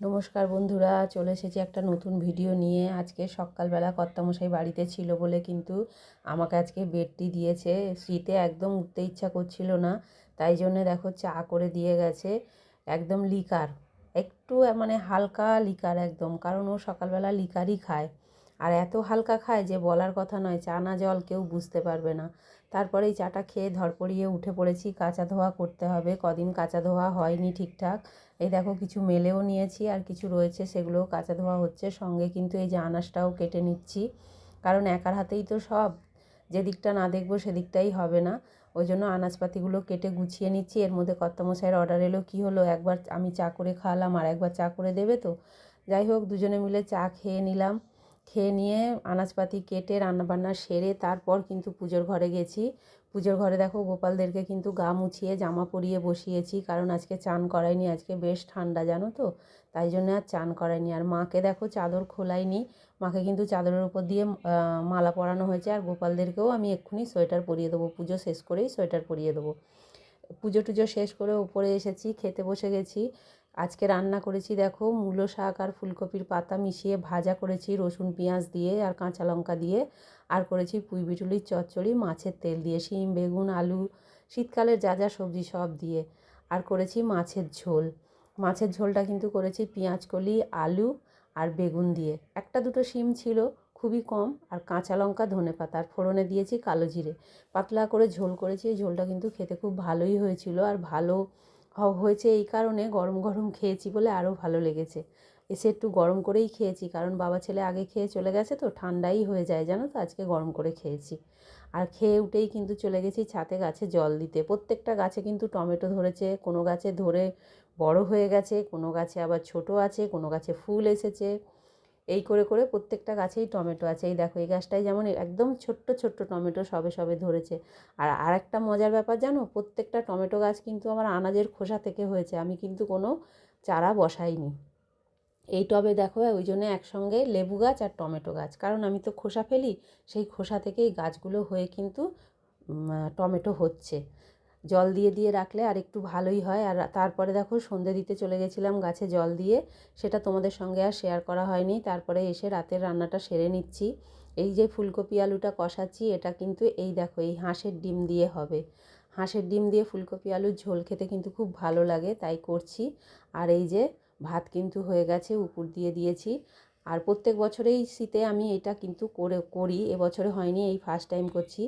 নমস্কার বন্ধুরা, চলে এসেছি একটা নতুন ভিডিও নিয়ে। আজকে সকালবেলা কর্তামশাই বাড়িতে ছিল বলে কিন্তু আমাকে আজকে বেডটি দিয়েছে। শীতে একদম উঠতে ইচ্ছা করছিল না, তাই জন্য দেখো চা করে দিয়ে গেছে। একদম লিকার, একটু মানে হালকা লিকার একদম, কারণ ও সকালবেলা লিকারই খায়। আর এত হালকা খায় যে বলার কথা নয়, চা না জল কেউ বুঝতে পারবে না। তারপরে এই চাটা খেয়ে ধরপড়িয়ে উঠে পড়েছি, কাচা ধোয়া করতে হবে। কদিন কাচা ধোয়া হয়নি ঠিকঠাক। এই দেখো কিছু মেলেও নিয়েছি, আর কিছু রয়েছে সেগুলোও কাচা ধোয়া হচ্ছে। সঙ্গে কিন্তু এই যে আনাজটাও কেটে নিচ্ছি, কারণ একার হাতেই তো সব, যে দিকটা না দেখবো সেদিকটাই হবে না। ওই জন্য আনাজপাতিগুলো কেটে গুছিয়ে নিচ্ছি। এর মধ্যে কর্তামশাইয়ের অর্ডার এলো, কী হলো, একবার আমি চা করে খাওয়ালাম আর একবার চা করে দেবে তো। যাই হোক, দুজনে মিলে চা খেয়ে নিলাম। খেয়ে নিয়ে আনাজপাতি কেটে রান্নাবান্না সেরে তারপর কিন্তু পুজোর ঘরে গেছি। পুজোর ঘরে দেখো গোপালদেরকে কিন্তু গা মুছিয়ে জামা পরিয়ে বসিয়েছি, কারণ আজকে চান করাইনি। আজকে বেশ ঠান্ডা জানো তো, তাই জন্য আর চান করাইনি। আর মাকে দেখো চাদর খোলাইনি, মাকে কিন্তু চাদরের উপর দিয়ে মালা পরানো হয়েছে। আর গোপালদেরকেও আমি এক্ষুনি সোয়েটার পরিয়ে দেবো, পুজো শেষ করেই সোয়েটার পরিয়ে দেবো। পুজো টুজো শেষ করে উপরে এসেছি, খেতে বসে গেছি। আজকে রান্না করেছি দেখো মূলো শাক আর ফুলকপির পাতা মিশিয়ে ভাজা করেছি রসুন পেঁয়াজ দিয়ে আর কাঁচা লঙ্কা দিয়ে। আর করেছি পুঁই বিটুলির চচ্চড়ি মাছের তেল দিয়ে, শিম বেগুন আলু শীতকালের যা যা সবজি সব দিয়ে। আর করেছি মাছের ঝোল। মাছের ঝোলটা কিন্তু করেছি পেঁয়াজ কলি আলু আর বেগুন দিয়ে। একটা দুটো শিম ছিল, খুবই কম, আর কাঁচা লঙ্কা ধনেপাতা, আর ফোড়নে দিয়েছি কালো জিরে। পাতলা করে ঝোল করেছি। এই ঝোলটা কিন্তু খেতে খুব ভালোই হয়েছিল। আর ভালো হয়েছে এই কারণে, গরম গরম খেয়েছি বলে আরও ভালো লেগেছে। এসে একটু গরম করেই খেয়েছি, কারণ বাবা ছেলে আগে খেয়ে চলে গেছে তো ঠান্ডাই হয়ে যায় জানো তো, আজকে গরম করে খেয়েছি। আর খেয়ে উঠেই কিন্তু চলে গেছি ছাদে গাছে জল দিতে। প্রত্যেকটা গাছে কিন্তু টমেটো ধরেছে, কোনো গাছে ধরে বড় হয়ে গেছে, কোনো গাছে আবার ছোট আছে, কোনো গাছে ফুল এসেছে। এই করে করে প্রত্যেকটা গাছেই টমেটো আছে। এই দেখো এই গাছটাই যেমন একদম ছোট্ট ছোট্ট টমেটো সবে সবে ধরেছে। আর আরেকটা মজার ব্যাপার জানো, প্রত্যেকটা টমেটো গাছ কিন্তু আমার আনাজের খোসা থেকে হয়েছে, আমি কিন্তু কোনো চারা বসাইনি। এই টবে দেখো ওই জন্য একসঙ্গে লেবু গাছ আর টমেটো গাছ, কারণ আমি তো খোসা ফেলি, সেই খোসা থেকেই গাছগুলো হয়ে কিন্তু টমেটো হচ্ছে। জল দিয়ে দিয়ে রাখলে আর একটু ভালোই হয়। আর তারপরে দেখো সন্ধে দিতে চলে গেছিলাম গাছে জল দিয়ে, সেটা তোমাদের সঙ্গে আর শেয়ার করা হয়নি। তারপরে এসে রাতের রান্নাটা সেরে নিচ্ছি। এই যে ফুলকপি আলুটা কষাচ্ছি, এটা কিন্তু এই দেখো এই হাঁসের ডিম দিয়ে হবে। হাঁসের ডিম দিয়ে ফুলকপি আলুর ঝোল খেতে কিন্তু খুব ভালো লাগে, তাই করছি। আর এই যে ভাত কিন্তু হয়ে গেছে, উপর দিয়ে দিয়েছি। আর প্রত্যেক বছরেই শীতে আমি এটা কিন্তু করি, এবছরে হয়নি, এই ফার্স্ট টাইম করছি।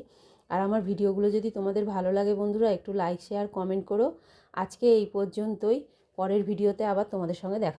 আর আমার ভিডিওগুলো যদি তোমাদের ভালো লাগে বন্ধুরা, একটু লাইক শেয়ার কমেন্ট করো। আজকে এই পর্যন্তই, পরের ভিডিওতে আবার তোমাদের সঙ্গে দেখা